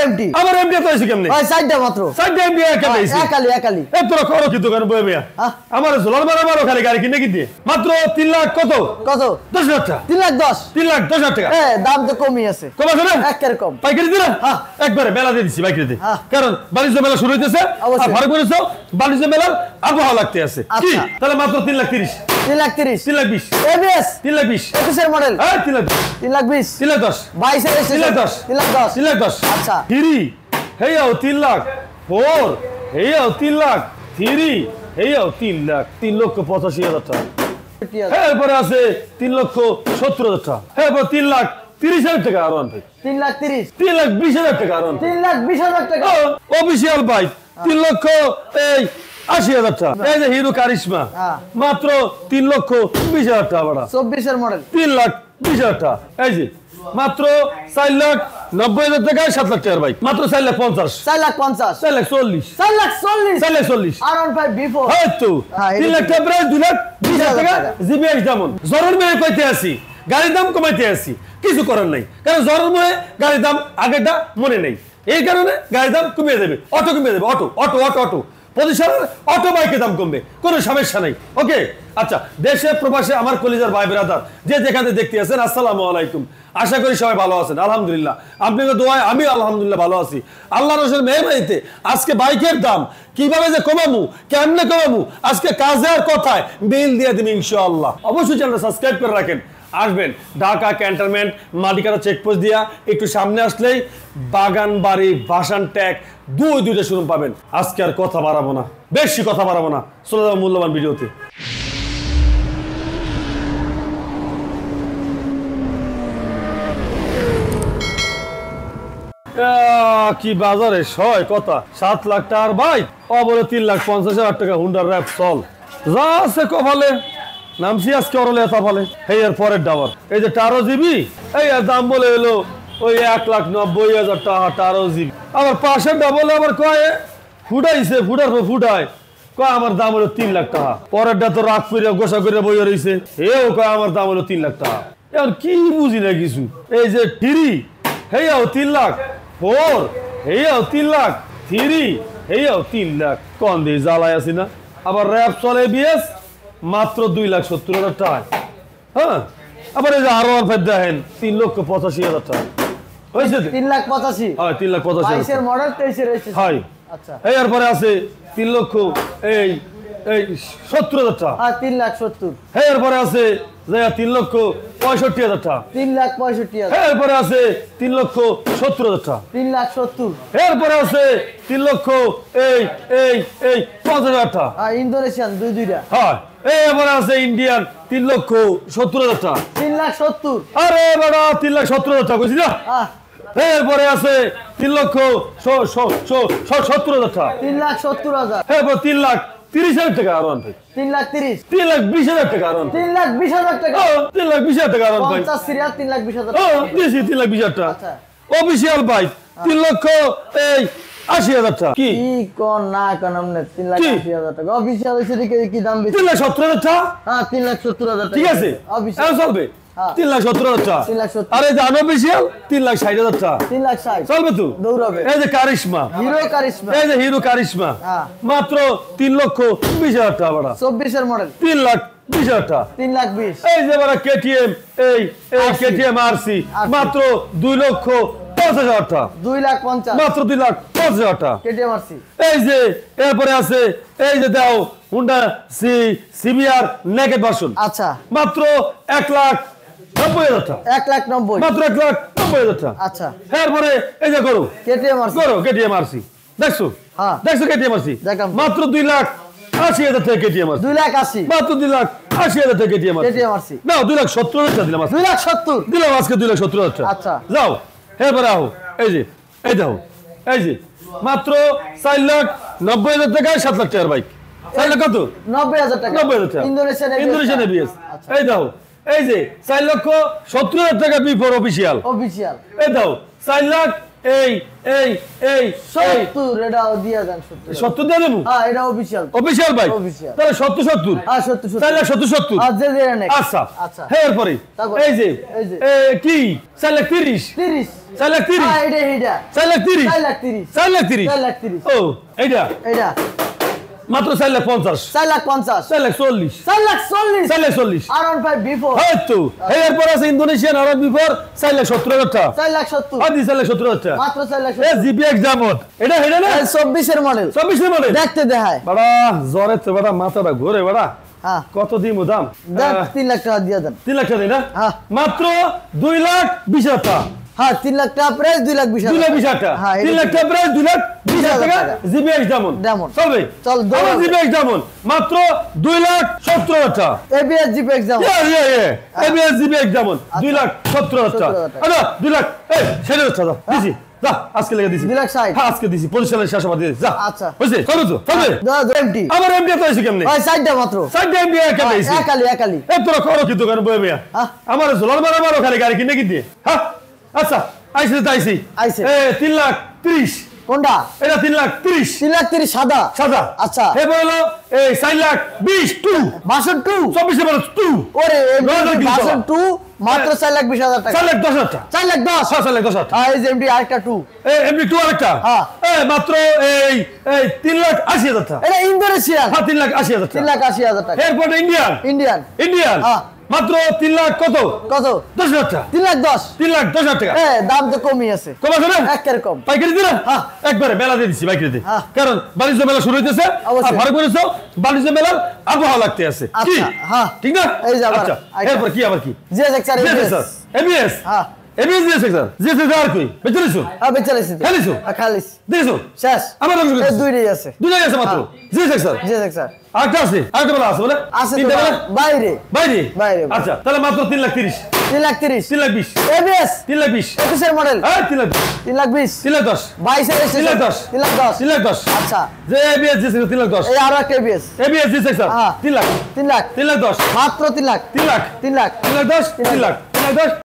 MT আমার MT তো এসে কেমনে ভাই সাইডটা মাত্র সাইডটা এমটি কেমনে এসে একালি এ তোরা করো কি দোকান বয়ে মিয়া আমার ঝোলার মারো খালি গাড়ি কিনে কি দিয়ে মাত্র 3 লাখ কত 10,000 টাকা 3,10,000 টাকা দাম তো কমই আছে কম আছে না একের কম পাইকারি দিলা একবারে মেলা দিয়ে দিছি পাইকারি দিয়ে কারণ বাণিজ্য মেলা শুরু হইতেছে আর ভাড়া করেছো বাণিজ্য মেলার আবহাওয়া লাগতে আছে কি তাহলে মাত্র 3,30,000 3,30,000 3,20,000 এবিএস 3,20,000 21 এর মডেল 3,20,000 3,20,000 22 এর 3,10,000 আচ্ছা 3 হেয়াও 3 লাখ 4 হেয়াও 3 লাখ 3 হেয়াও 3 লাখ 3,85,000 টাকা এরপরে আছে 3,70,000 টাকা এরপর 3,30,000 টাকা আর 3,30,000 টাকা আর 3,20,000 টাকা অফিসিয়াল বাইক 3,80,000 টাকা এই যে হিরো কারিশমা মাত্র 3,20,000 টাকা ভাড়া 24 এর মডেল 3,20,000 টাকা এই যে মাত্র 4,90,000 টাকায় 7 লাখ টাকার বাইক মাত্র 4,50,000 4,50,000 4,40,000 4,40,000 4,40,000 R15 B4 হয়তো 3 লাখ টাকা প্রায় 2,20,000 টাকা জিবিএস যেমন জরুর মেয়ে কইতে আসি গাড়ির দাম কমাইতে আসি কিছু করার নাই কারণ জরুর মেয়ে গাড়ির দাম আগেরটা মনে নেই এই কারণে গাড়ির দাম কমিয়ে দেবে অটো কমিয়ে দেবে অটো প্রতিষ্ঠানের অটো বাইকের দাম কমবে কোনো সমস্যা নাই ওকে আচ্ছা দেশে প্রবাসে আমার কলিজার ভাই ব্রাদার যে যেখানে দেখতে আছেন আসসালামু আলাইকুম আশা করি সবাই ভালো আছেন আলহামদুলিল্লাহ আপনাদের দোয়ায় আমি আলহামদুলিল্লাহ ভালো আছি আল্লাহর রাসূলের মেহরবানিতে আজকে বাইকের দাম কিভাবে যে কমাবো কেমনে কমাবো আজকে কাজে আর কথায় বিল দিয়ে দিন ইনশাআল্লাহ অবশ্যই চ্যানেলটা সাবস্ক্রাইব করে রাখেন আসবেন ঢাকা ক্যান্টনমেন্ট মাটিকাটা চেকপোস্ট দিয়া একটু সামনে আসলেই বাগানবাড়ি বাসান ট্যাগ দুইটা শোরুম পাবেন আজকে আর কথা বাড়াবো না বেশি কথা বাড়াবো না চলে যাবো মূল্যবান ভিডিওতে কি বাজারে সয় কথা 7 লাখ টাকার বাইক অবলে 3,50,000 টাকা হুন্ডার র্যাপ চল যা আছে কপালে নামছি আজকে অরলে এত ফলে এই এর পরের ডাবার এই যে 12 জিবি এই এর দাম বলে এলো ওই 1,90,000 টাকা 12 জিবি আবার পাশের ডাবল আবার কয় ফুটাইছে ফুটায় কয় আমার দাম হলো 3 লাখ টাকা পরেরটা তো রাগ করে গোসা করে বইয়ে রইছে এও কয় আমার দাম হলো 3 লাখ টাকা এখন কি বুঝি না কিছু এই যে 3 হেয়াও 3 লাখ 4 হেয়াও 3 লাখ 3 হেয়াও 3 লাখ কোন দিয়ে জ্বালায় আছি না আবার র্যাপ চলে বিএস মাত্র 2,70,000 টাকা হ্যাঁ আবার এই যে আরো দেখেন 3,85,000 টাকা হয়েছে 3,85,000 হ্যাঁ 3,85,000 22 এর মডেল 23 এর রেজিস্ট্রেশন হয় আচ্ছা এরপরে আছে 3,70,000 টাকা 3,70,000 এরপরে আছে 3,65,000 টাকা 3,65,000 এরপরে আছে 3,70,000 টাকা 3,70,000 এরপরে আছে 3,50,000 টাকা ইন্দোনেশিয়ান দুইটা হ্যাঁ এরপরে আছে ইন্ডিয়ান 3,70,000 টাকা 3,70,000 আরে বড় 3,70,000 টাকা বুঝলি না এরপরে আছে 3,70,000 টাকা 3,70,000 এরপর 3,30,000 টাকা আর 3,30,000 3,20,000 টাকা আর 3,20,000 টাকা 3,20,000 টাকা আর 50 সিরিয়াল 3,20,000 টাকা দিছি 3,20,000 টাকা আচ্ছা অফিশিয়াল বাইক 3,80,000 টাকা কি কোন না কোন আমনে 3,80,000 টাকা অফিশিয়াল এসে কি দাম বেশি 3,70,000 টাকা হ্যাঁ 3,70,000 টাকা ঠিক আছে অফিশিয়াল চলবে 3,70,000 টাকা 3,70,000 আরে জানো অফিশিয়াল 3,60,000 টাকা 3,60,000 চলবে তো দৌড়াবে এই যে কারিশমা এই যে হিরো কারিশমা মাত্র 3,20,000 টাকা ভাড়া 24 এর মডেল 3,20,000 টাকা 3,20,000 এই যে বড় কেটিএম এই কেটিএম আরসি মাত্র 2,50,000 টাকা 2,50,000 মাত্র 2,50,000 টাকা কেটিএম আরসি এই যে এরপরে আছে এই যে দাও হুন্ডা সিবিআর নেকেড ভার্সন আচ্ছা মাত্র 1,90,000 টাকা 1,90,000 মাত্র 1,90,000 টাকা আচ্ছা এরপরে এই যে করো কেটিএম আরসি দেখছো হ্যাঁ দেখছো কেটিএম আরসি মাত্র 2,80,000 টাকা কেটিএম আরসি 2,80,000 মাত্র 2,80,000 টাকা কেটিএম আরসি না 2,70,000 টাকা দিলাম 2,70,000 দিলাম আজকে 2,70,000 টাকা আচ্ছা যাও এরপরে আও এই যে এই দাও এই যে মাত্র 4,90,000 টাকায় 7 লাখ টাকার বাইক 4 লাখ কত 90,000 টাকা 90,000 টাকা ইন্দোনেশিয়ান এবিএস এই দাও এই যে 4,70,000 টাকা বি4 অফিশিয়াল অফিশিয়াল এই দাও 4,50,000 এই এই এই 70 এটাও দিয়া দেন 70 70 দিয়ে দেবো হ্যাঁ এটা অফিশিয়াল অফিসিয়াল ভাই Official। তাহলে 70 70 হ্যাঁ 70 তাহলে 70 70 আজ যে দেন আচ্ছা আচ্ছা হ্যাঁ এরপরে তারপর? এই যে এই যে। কি 4 লাখ 30 30 4 লাখ 30 হ্যাঁ এটা 4 লাখ 30 4 লাখ 30 4 লাখ 30 4 লাখ 30 ও এইটা এটা মাত্র 4 লাখ 50 4 লাখ 50 4 লাখ 40 4 লাখ 40 4 লাখ 40 R15 B4 হ্যাঁ তো এরপর আছে ইন্দোনেশিয়ান আর বিফোর 4 লাখ 70 হাজার টাকা 4 লাখ 70 আদি 4 লাখ 70 হাজার টাকা মাত্র 4 লাখ এ 70 জিপি এক্সাম এটা হেডে না 24 এর মডেল 24 এর মডেল দেখতে দেখায় বড়া জ্বরে তো বড়া মাথাটা ঘোরে বড়া হ্যাঁ কত দিমু দাম দেন 3 লাখ টাকা দিয়ে দেন 3 লাখ টাকা দিই না হ্যাঁ। মাত্র 2 লাখ 20 হাজার টাকা হ্যাঁ 3 লাখ টাকা প্রাইস 2 লাখ 20 2 লাখ 20 হাজার টাকা হ্যাঁ 3 লাখ টাকা প্রাইস 2 লাখ 20 হাজার টাকা জিবিএক্স ডায়মন্ড Diamond। চলবে চল, দৌড়। জিবিএক্স ডায়মন্ড মাত্র 2 লাখ 70 হাজার টাকা এবিএস জিপ এক্সাম ইয়ে এবিএস জিবিএক্স ডায়মন্ড 2 লাখ 70 হাজার টাকা 70,000 টাকা। আচ্ছা 2 লাখ এই 60 হাজার টাকা দিছি যা আজকে লেগে দিছি 2 লাখ 60 হ্যাঁ আজকে দিছি 25 সালের শেষ দিয়ে যা আচ্ছা। বুঝছিস চলো তো চলবে দাদা এমটি আমার এমডি তো এসে কেমনে ওই সাইডটা মাত্র সাইড এমডি একা দিছি একালি এ তোরা করো কি দোকান বয়ে মিয়া হ্যাঁ। আমার জোলার মারো খালি গাড়ি কিনে কি দিয়ে হ্যাঁ আচ্ছা আইসে তাইছি আইছে। এ 3 লাখ 30 কোনটা এটা 3 লাখ 30 3 লাখ 30 সাদা সাদা আচ্ছা। হে বলো এই 4 লাখ 20 টু ভার্সন 2 24 এর টু ওরে নজর কি ভার্সন বাবা? 2 মাত্র 4 লাখ 20 হাজার টাকা 4 লাখ 10 হাজার টাকা 4 লাখ 10 4 লাখ 10 হাজার টাকা আর এই যে এমটি আরেকটা 2 এমনি টু আরেকটা হ্যাঁ। মাত্র এই 3 লাখ 80 হাজার টাকা এটা ইন্দোনেশিয়ান হ্যাঁ 3 লাখ 80 হাজার 3 টাকা লাখ 80 হাজার টাকা এরপর ইন্ডিয়ান ইন্ডিয়ান হ্যাঁ। মাত্র 3 লাখ কত কত 10 হাজার টাকা 3 লাখ 10 3 লাখ 10 হাজার টাকা দাম তো কমই আছে কম আছে না একের কম পাইকারি দিলা হ্যাঁ। একবারে মেলা দিয়ে দিচ্ছি পাইকারি দিয়ে হ্যাঁ। কারণ বাণিজ্য মেলা শুরু হইতেছে অবশ্যই। আর ভাড়া করেছো বাণিজ্য মেলার আবহাওয়া লাগতে আছে কি আচ্ছা, হ্যাঁ। ঠিক না এই যে আবার আচ্ছা আরেকটা। এরপর কি আবার কি জিএসএক্স আর স্যার এবিএস হ্যাঁ এবিএস দিয়েছে স্যার জিএস আর কই বেঁচে নিছো বেচালেছি খালিছো? খালিস দিয়েছো শেষ আমার নাম এই দুইটাই আছে দুই জায়গায় আছে মাত্র জিএস স্যার জিএসএক্স আর আরেকটা আছে আরেকটা বেলা আছে বলে আছে তো তিনটা বেলা? বাইরে বাইরে বাইরে। আচ্ছা তাহলে মাত্র 3 লাখ 30 3 লাখ 30 3 লাখ 20 এবিএস 3 লাখ 20 21 এর মডেল হ্যাঁ 3 লাখ 3 লাখ 20 3 লাখ 10 22 এর 3 লাখ 10 3 লাখ 10 3 লাখ 10 আচ্ছা যে এবিএস দিয়েছে 3 লাখ 10 এই আরো একটা এবিএস এবিএস দিয়েছে স্যার হ্যাঁ। 3 লাখ 3 লাখ 3 লাখ 10 মাত্র 3 লাখ 3 লাখ 3 লাখ 3 লাখ 10 3 লাখ 3 লাখ 10